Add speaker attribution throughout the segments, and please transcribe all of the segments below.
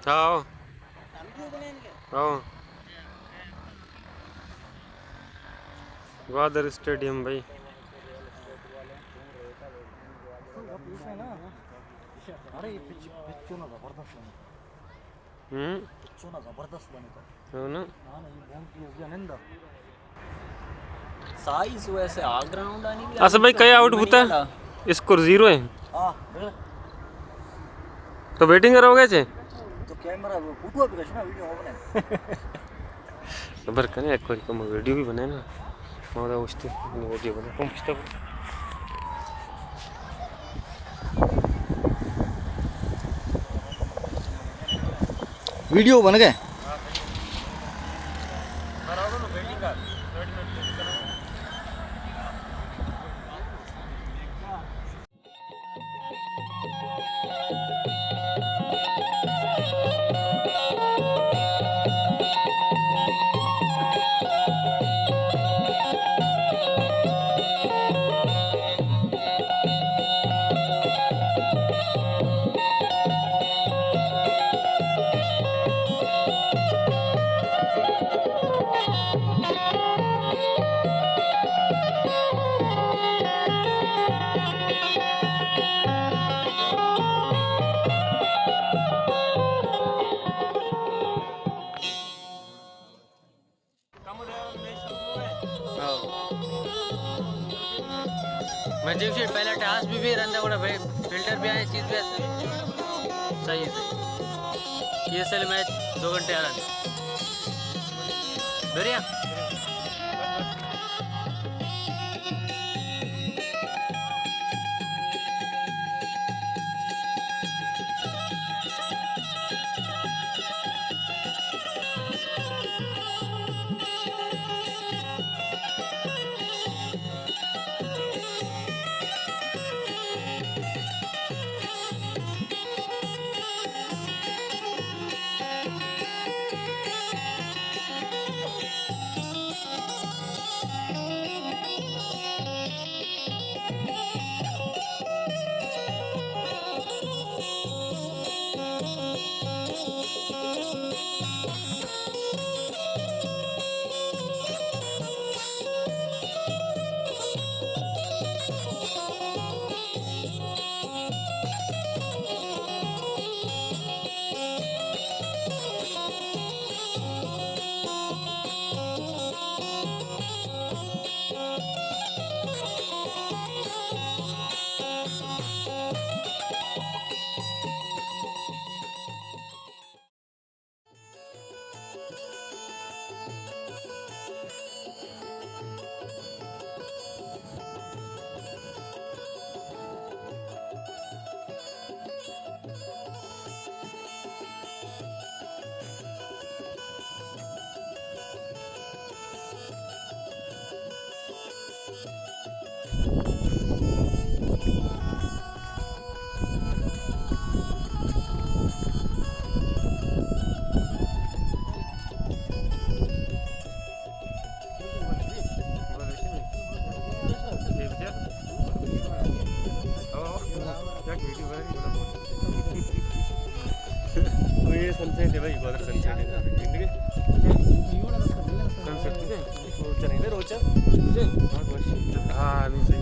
Speaker 1: हाँ हाँ ग्वादर स्टेडियम भाई।
Speaker 2: अरे ये पिच्चू ना जबरदस्त बने। पिच्चू ना जबरदस्त बने तो
Speaker 1: हो ना।
Speaker 2: हाँ ना ये बहुत की हो गया निंदा साइज वैसे आ ग्राउंड आनी भी
Speaker 1: असं भाई काय आउट होता स्कोर 0 है
Speaker 2: हाँ
Speaker 1: तो बैटिंग करोगे चे
Speaker 2: तो कैमरा फोटो भी ना वीडियो हो बने
Speaker 1: खबर कने एक बार कम वीडियो भी बनाए ना हमारा उसते वीडियो बना कम पुस्तक
Speaker 2: वीडियो बन गए
Speaker 3: म्हणजे पहला टास्क भी रंदा बड़ा भाई फिल्टर भी आए चीज भी सही है सही ये सल मैच 2 घंटे आ रहा बढ़िया
Speaker 1: ये सनसेट है भाई ग्वादर सनसेट है सनसेट तुझे रोचा नहीं रोचा तुझे हाँ नहीं सही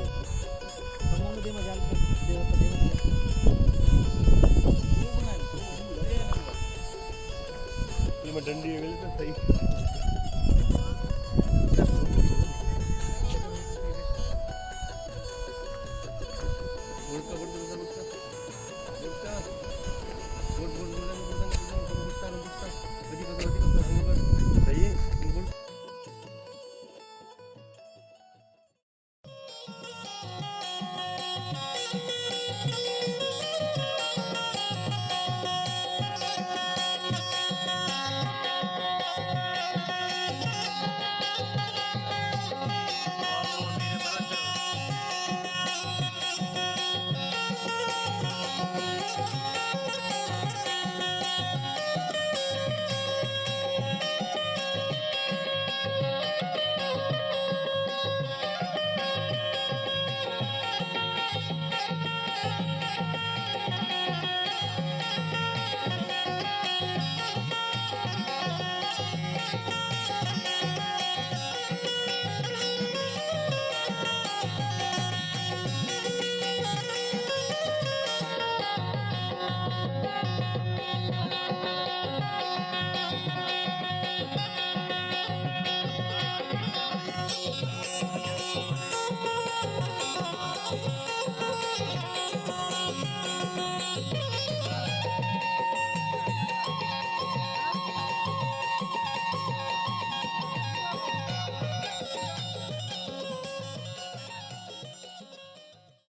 Speaker 1: ये मैं डंडी है तो सही उल्टा